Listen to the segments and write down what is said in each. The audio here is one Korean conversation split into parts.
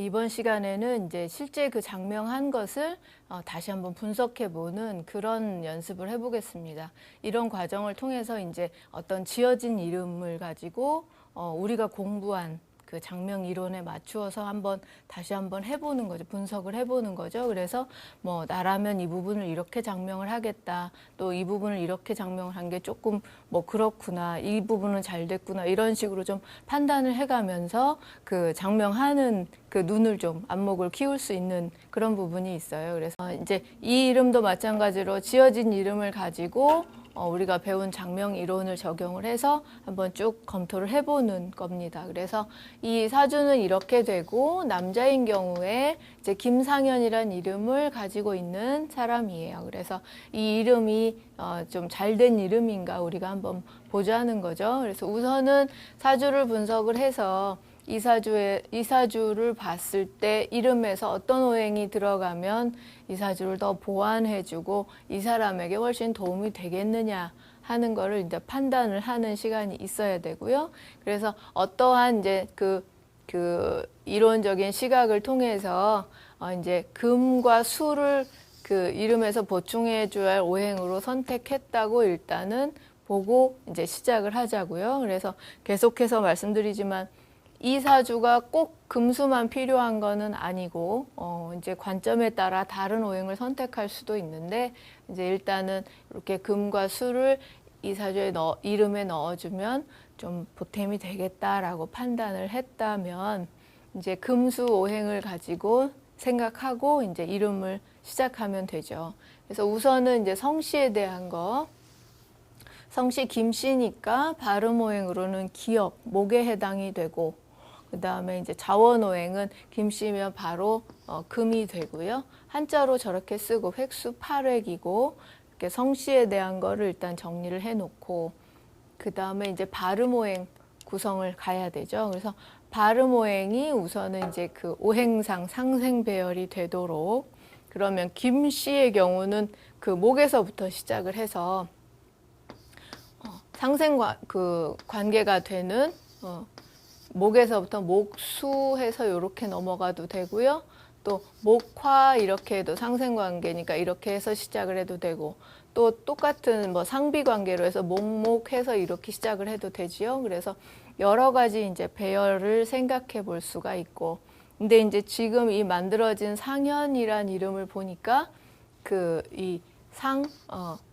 이번 시간에는 이제 실제 그 장명한 것을 다시 한번 분석해보는 그런 연습을 해보겠습니다. 이런 과정을 통해서 이제 어떤 지어진 이름을 가지고 우리가 공부한 그 장명 이론에 맞추어서 다시 한번 해보는 거죠. 분석을 해보는 거죠. 그래서 뭐 나라면 이 부분을 이렇게 장명을 하겠다. 또 이 부분을 이렇게 장명을 한 게 조금 뭐 그렇구나. 이 부분은 잘 됐구나. 이런 식으로 좀 판단을 해가면서 그 장명하는 그 눈을 좀 안목을 키울 수 있는 그런 부분이 있어요. 그래서 이제 이 이름도 마찬가지로 지어진 이름을 가지고 우리가 배운 장명 이론을 적용을 해서 한번 쭉 검토를 해보는 겁니다. 그래서 이 사주는 이렇게 되고 남자인 경우에 이제 김상현이란 이름을 가지고 있는 사람이에요. 그래서 이 이름이 좀 잘된 이름인가 우리가 한번 보자는 거죠. 그래서 우선은 사주를 분석을 해서 이 사주를 봤을 때 이름에서 어떤 오행이 들어가면 이 사주를 더 보완해주고 이 사람에게 훨씬 도움이 되겠느냐 하는 거를 이제 판단을 하는 시간이 있어야 되고요. 그래서 어떠한 이제 그 이론적인 시각을 통해서 이제 금과 수를 그 이름에서 보충해 줘야 할 오행으로 선택했다고 일단은 보고 이제 시작을 하자고요. 그래서 계속해서 말씀드리지만 이 사주가 꼭 금수만 필요한 거는 아니고 이제 관점에 따라 다른 오행을 선택할 수도 있는데 이제 일단은 이렇게 금과 수를 이 사주에 이름에 넣어주면 좀 보탬이 되겠다라고 판단을 했다면 이제 금수 오행을 가지고 생각하고 이제 이름을 시작하면 되죠. 그래서 우선은 이제 성씨에 대한 거. 성씨 김씨니까 발음오행으로는 기역, 목에 해당이 되고 그 다음에 이제 자원오행은 김씨면 바로 금이 되고요. 한자로 저렇게 쓰고 획수 8획이고 이렇게 성씨에 대한 거를 일단 정리를 해놓고 그 다음에 이제 발음오행 구성을 가야 되죠. 그래서 발음오행이 우선은 이제 그 오행상 상생배열이 되도록 그러면 김씨의 경우는 그 목에서부터 시작을 해서 그 관계가 되는 목에서부터 목수해서 이렇게 넘어가도 되고요. 또 목화 이렇게 해도 상생관계니까 이렇게 해서 시작을 해도 되고 또 똑같은 뭐 상비관계로 해서 목목해서 이렇게 시작을 해도 되지요. 그래서 여러 가지 이제 배열을 생각해 볼 수가 있고 근데 이제 지금 이 만들어진 상현이란 이름을 보니까 그 이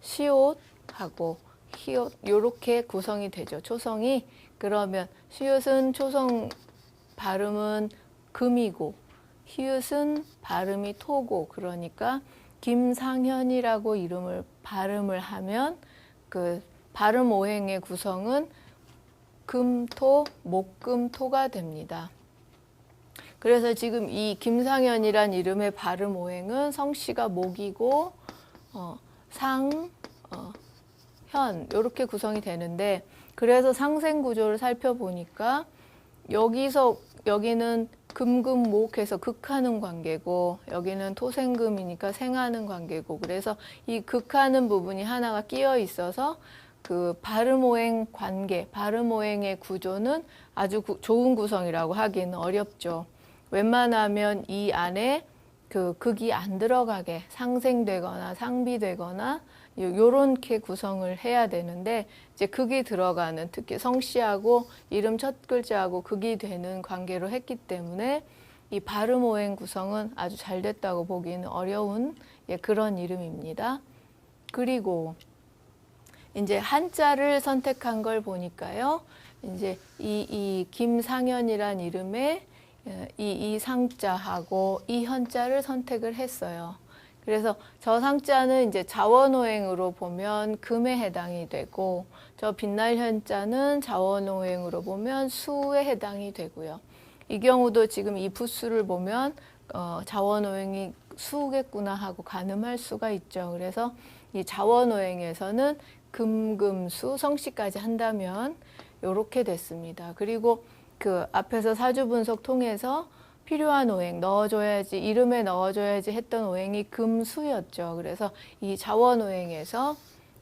시옷하고 히읗 요렇게 구성이 되죠. 초성이. 그러면 시옷은 초성 발음은 금이고 히읗은 발음이 토고 그러니까 김상현이라고 이름을 발음을 하면 그 발음 오행의 구성은 금토 목금토가 됩니다. 그래서 지금 이 김상현이란 이름의 발음 오행은 성씨가 목이고 현 이렇게 구성이 되는데 그래서 상생 구조를 살펴보니까 여기는 금금목해서 극하는 관계고 여기는 토생금이니까 생하는 관계고 그래서 이 극하는 부분이 하나가 끼어 있어서 그 발음오행 관계, 발음오행의 구조는 아주 좋은 구성이라고 하기는 어렵죠. 웬만하면 이 안에 그 극이 안 들어가게 상생되거나 상비되거나 요렇게 구성을 해야 되는데 이제 극이 들어가는 특히 성씨하고 이름 첫 글자하고 극이 되는 관계로 했기 때문에 이 발음 오행 구성은 아주 잘 됐다고 보기는 어려운 그런 이름입니다. 그리고 이제 한자를 선택한 걸 보니까요. 이제 이 김상현이란 이름에 이 상자하고 이 현자를 선택을 했어요. 그래서 저 상자는 이제 자원오행으로 보면 금에 해당이 되고 저 빛날 현자는 자원오행으로 보면 수에 해당이 되고요. 이 경우도 지금 이 부수를 보면 자원오행이 수겠구나 하고 가늠할 수가 있죠. 그래서 이 자원오행에서는 금금수 성씨까지 한다면 이렇게 됐습니다. 그리고 그 앞에서 사주 분석 통해서 필요한 오행 넣어줘야지 이름에 넣어줘야지 했던 오행이 금수였죠. 그래서 이 자원오행에서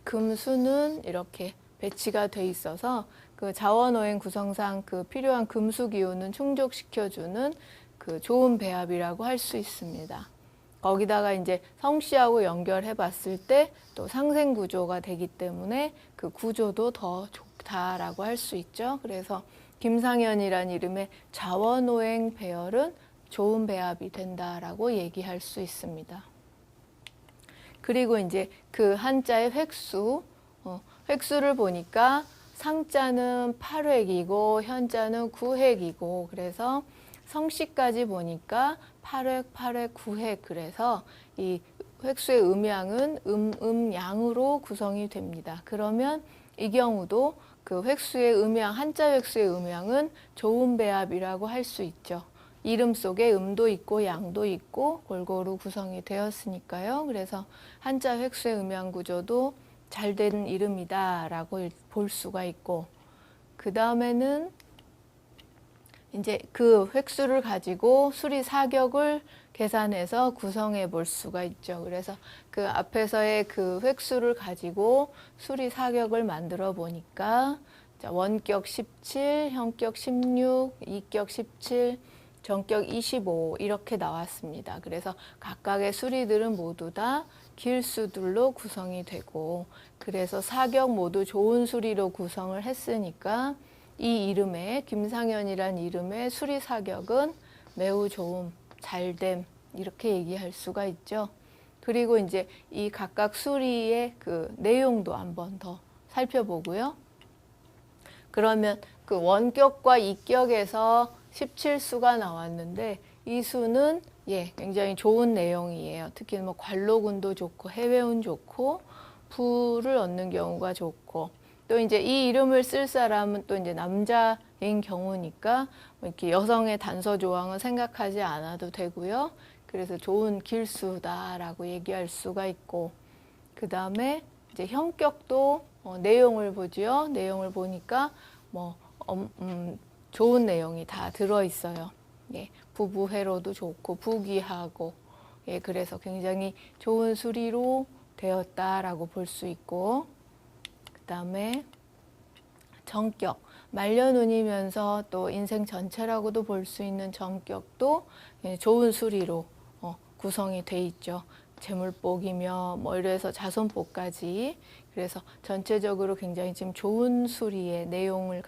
금수는 이렇게 배치가 돼 있어서 그 자원오행 구성상 그 필요한 금수 기운은 충족시켜주는 그 좋은 배합이라고 할 수 있습니다. 거기다가 이제 성씨하고 연결해 봤을 때 또 상생 구조가 되기 때문에 그 구조도 더 좋다라고 할 수 있죠. 그래서 김상현이란 이름의 자원오행 배열은 좋은 배합이 된다라고 얘기할 수 있습니다. 그리고 이제 그 한자의 획수, 획수를 보니까 상자는 8획이고 현자는 9획이고 그래서 성씨까지 보니까 8획, 8획, 9획 그래서 이 획수의 음양은 양으로 구성이 됩니다. 그러면 이 경우도 그 획수의 한자 획수의 음양은 좋은 배합이라고 할 수 있죠. 이름 속에 음도 있고 양도 있고 골고루 구성이 되었으니까요. 그래서 한자 획수의 음양 구조도 잘 된 이름이다라고 볼 수가 있고 그 다음에는 이제 그 획수를 가지고 수리 사격을 계산해서 구성해 볼 수가 있죠. 그래서 그 앞에서의 그 획수를 가지고 수리 사격을 만들어 보니까 원격 17, 형격 16, 이격 17, 전격 25 이렇게 나왔습니다. 그래서 각각의 수리들은 모두 다 길수들로 구성이 되고 그래서 사격 모두 좋은 수리로 구성을 했으니까 이 이름의 김상현이란 이름의 수리 사격은 매우 좋음, 잘됨 이렇게 얘기할 수가 있죠. 그리고 이제 이 각각 수리의 그 내용도 한번 더 살펴보고요. 그러면 그 원격과 이격에서 17수가 나왔는데 이 수는 굉장히 좋은 내용이에요. 특히 뭐 관로군도 좋고 해외운 좋고 부를 얻는 경우가 좋고 또 이제 이 이름을 쓸 사람은 또 이제 남자인 경우니까 이렇게 여성의 단서 조항은 생각하지 않아도 되고요. 그래서 좋은 길수다라고 얘기할 수가 있고 그 다음에 이제 형격도 내용을 보지요. 내용을 보니까 좋은 내용이 다 들어 있어요. 부부회로도 좋고 부귀하고 그래서 굉장히 좋은 수리로 되었다라고 볼 수 있고 그 다음에 정격 말년운이면서 또 인생 전체라고도 볼 수 있는 정격도 좋은 수리로 구성이 돼 있죠. 재물복이며 뭐 이래서 자손복까지 그래서 전체적으로 굉장히 지금 좋은 수리의 내용을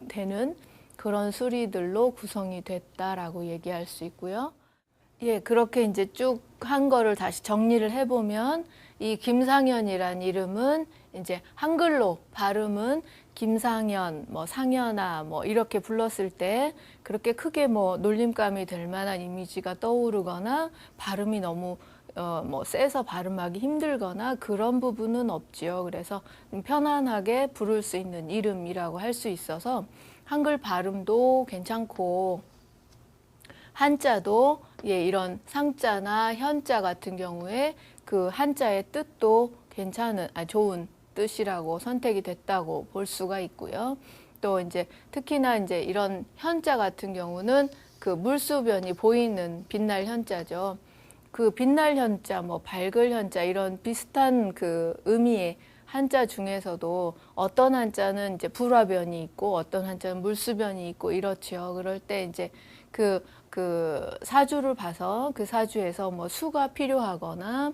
되는 그런 수리들로 구성이 됐다라고 얘기할 수 있고요. 그렇게 이제 쭉 한 거를 다시 정리를 해보면 이 김상현이란 이름은 이제 한글로 발음은 김상현, 뭐 상현아, 뭐 이렇게 불렀을 때 그렇게 크게 뭐 놀림감이 될 만한 이미지가 떠오르거나 발음이 너무 뭐 세서 발음하기 힘들거나 그런 부분은 없지요. 그래서 편안하게 부를 수 있는 이름이라고 할 수 있어서 한글 발음도 괜찮고 한자도 이런 상자나 현자 같은 경우에 그 한자의 뜻도 좋은 뜻이라고 선택이 됐다고 볼 수가 있고요. 또 이제 특히나 이제 이런 현자 같은 경우는 그 물수변이 보이는 빛날 현자죠. 그 빛날 현자, 뭐 밝을 현자 이런 비슷한 그 의미의 한자 중에서도 어떤 한자는 이제 불화변이 있고 어떤 한자는 물수변이 있고 이렇죠. 그럴 때 이제 그 사주를 봐서 그 사주에서 뭐 수가 필요하거나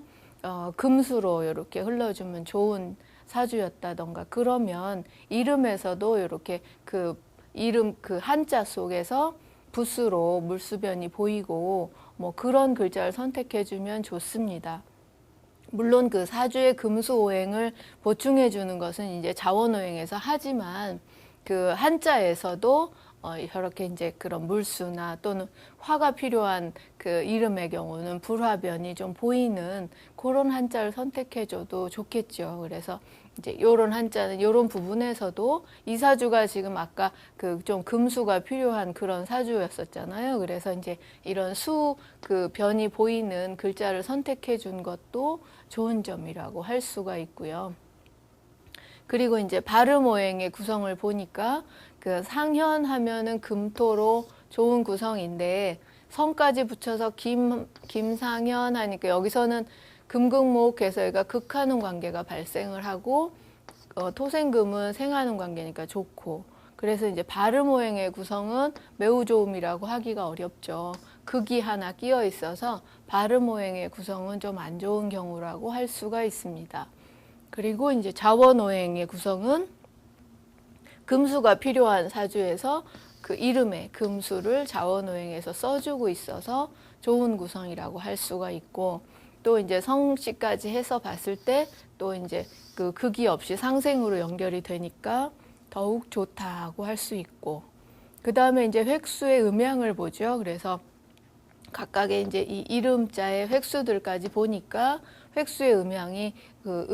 금수로 이렇게 흘러주면 좋은 사주였다던가 그러면 이름에서도 이렇게 그 이름 그 한자 속에서 붓으로 물수변이 보이고 뭐 그런 글자를 선택해주면 좋습니다. 물론 그 사주의 금수오행을 보충해 주는 것은 이제 자원오행에서 하지만 그 한자에서도 저렇게 이제 그런 물수나 또는 화가 필요한 그 이름의 경우는 불화변이 좀 보이는 그런 한자를 선택해줘도 좋겠죠. 그래서 이제 요런 한자는 요런 부분에서도 이 사주가 지금 아까 그 좀 금수가 필요한 그런 사주였었잖아요. 그래서 이제 이런 그 변이 보이는 글자를 선택해 준 것도 좋은 점이라고 할 수가 있고요. 그리고 이제 발음오행의 구성을 보니까 그 상현 하면은 금토로 좋은 구성인데 성까지 붙여서 김상현 하니까 여기서는 금극목해서 얘가 극하는 관계가 발생을 하고 토생금은 생하는 관계니까 좋고 그래서 이제 발음오행의 구성은 매우 좋음이라고 하기가 어렵죠. 극이 하나 끼어 있어서 발음오행의 구성은 좀 안 좋은 경우라고 할 수가 있습니다. 그리고 이제 자원오행의 구성은 금수가 필요한 사주에서 그 이름에 금수를 자원오행에서 써주고 있어서 좋은 구성이라고 할 수가 있고, 또 이제 성씨까지 해서 봤을 때 또 이제 그 극이 없이 상생으로 연결이 되니까 더욱 좋다고 할 수 있고, 그 다음에 이제 획수의 음양을 보죠. 그래서 각각의 이제 이 이름자의 획수들까지 보니까 획수의 음양이 그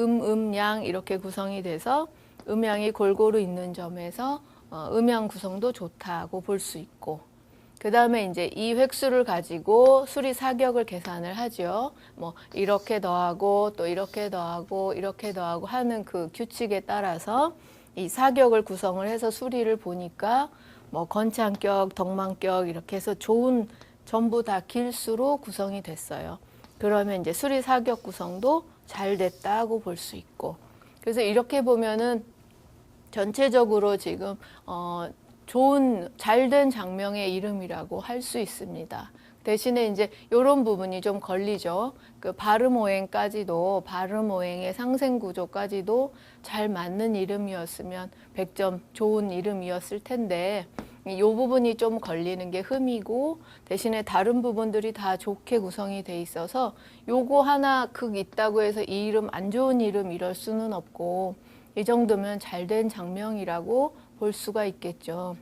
양 이렇게 구성이 돼서 음양이 골고루 있는 점에서 음양 구성도 좋다고 볼 수 있고, 그 다음에 이제 이 획수를 가지고 수리 사격을 계산을 하죠. 뭐 이렇게 더하고 또 이렇게 더하고 이렇게 더하고 하는 그 규칙에 따라서 이 사격을 구성을 해서 수리를 보니까 뭐 건창격, 덕망격 이렇게 해서 좋은 전부 다 길수로 구성이 됐어요. 그러면 이제 수리 사격 구성도 잘 됐다고 볼 수 있고, 그래서 이렇게 보면은 전체적으로 지금 좋은 잘된 장명의 이름이라고 할 수 있습니다. 대신에 이제 이런 부분이 좀 걸리죠. 그 발음오행까지도 발음오행의 상생구조까지도 잘 맞는 이름이었으면 100점 좋은 이름이었을 텐데 이 부분이 좀 걸리는 게 흠이고, 대신에 다른 부분들이 다 좋게 구성이 돼 있어서 요거 하나 극 있다고 해서 이 이름 안 좋은 이름 이럴 수는 없고, 이 정도면 잘된 장명이라고 볼 수가 있겠죠.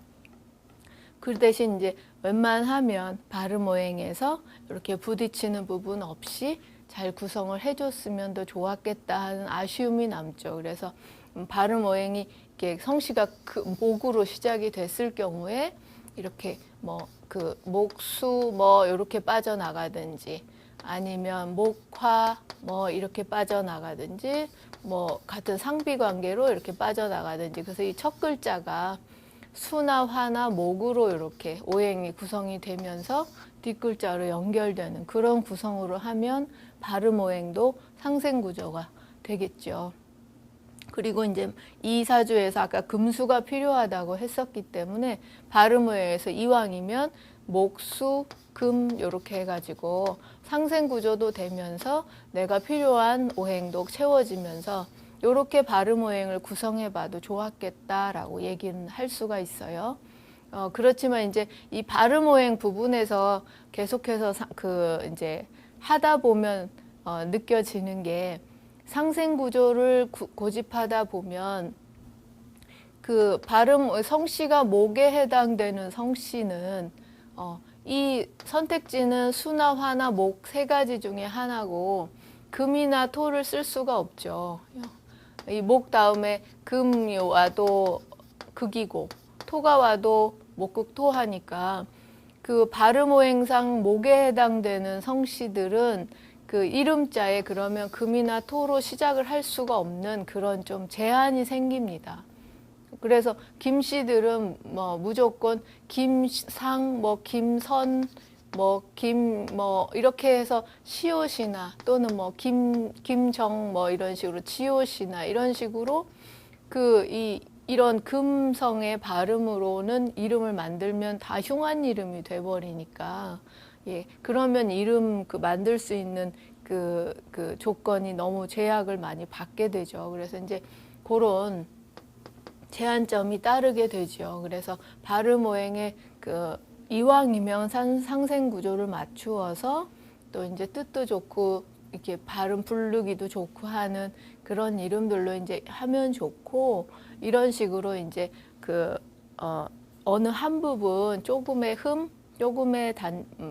그 대신 이제 웬만하면 발음오행에서 이렇게 부딪히는 부분 없이 잘 구성을 해줬으면 더 좋았겠다 하는 아쉬움이 남죠. 그래서 발음오행이 이렇게 성씨가 그 목으로 시작이 됐을 경우에 이렇게 뭐 그 목수 뭐 이렇게 빠져나가든지, 아니면 목화 뭐 이렇게 빠져나가든지, 뭐 같은 상비 관계로 이렇게 빠져나가든지, 그래서 이 첫 글자가 수나 화나 목으로 이렇게 오행이 구성이 되면서 뒷글자로 연결되는 그런 구성으로 하면 발음오행도 상생구조가 되겠죠. 그리고 이제 이 사주에서 아까 금수가 필요하다고 했었기 때문에 발음오행에서 이왕이면 목수, 금 이렇게 해가지고 상생구조도 되면서 내가 필요한 오행도 채워지면서 이렇게 발음오행을 구성해봐도 좋았겠다라고 얘기는 할 수가 있어요. 그렇지만 이제 이 발음오행 부분에서 계속해서 이제 하다 보면 느껴지는 게, 상생구조를 고집하다 보면 그 발음 성씨가 목에 해당되는 성씨는 이 선택지는 수나 화나 목 세 가지 중에 하나고, 금이나 토를 쓸 수가 없죠. 이 목 다음에 금이 와도 극이고 토가 와도 목극토 하니까 그 발음오행상 목에 해당되는 성씨들은 그 이름자에 그러면 금이나 토로 시작을 할 수가 없는 그런 좀 제한이 생깁니다. 그래서 김씨들은 뭐 무조건 김상, 뭐 김선, 뭐 이렇게 해서 시옷이나 또는 뭐 김정 뭐 이런 식으로 지옷이나 이런 식으로 이런 금성의 발음으로는 이름을 만들면 다 흉한 이름이 돼버리니까, 예, 그러면 이름 만들 수 있는 그 조건이 너무 제약을 많이 받게 되죠. 그래서 이제 그런 제한점이 따르게 되죠. 그래서 발음오행의 이왕이면 상생구조를 맞추어서 또 이제 뜻도 좋고 이렇게 발음 부르기도 좋고 하는 그런 이름들로 이제 하면 좋고, 이런 식으로 이제 어느 한 부분 조금의 조금의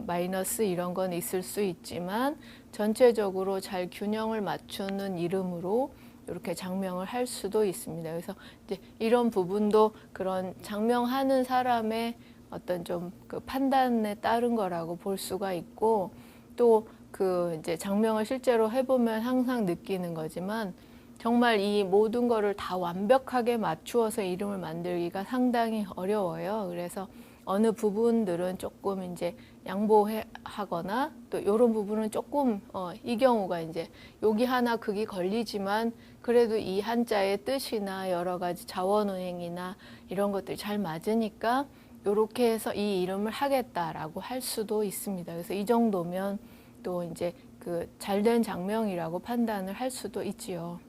마이너스 이런 건 있을 수 있지만 전체적으로 잘 균형을 맞추는 이름으로 이렇게 장명을 할 수도 있습니다. 그래서 이제 이런 부분도 그런 장명하는 사람의 어떤 좀 판단에 따른 거라고 볼 수가 있고, 또 이제 장명을 실제로 해보면 항상 느끼는 거지만 정말 이 모든 거를 다 완벽하게 맞추어서 이름을 만들기가 상당히 어려워요. 그래서 어느 부분들은 조금 이제 양보하거나 또 이런 부분은 조금 이 경우가 이제 여기 하나 극이 걸리지만 그래도 이 한자의 뜻이나 여러 가지 자원오행이나 이런 것들이 잘 맞으니까 요렇게 해서 이 이름을 하겠다라고 할 수도 있습니다. 그래서 이 정도면 또 이제 그 잘된 장명이라고 판단을 할 수도 있지요.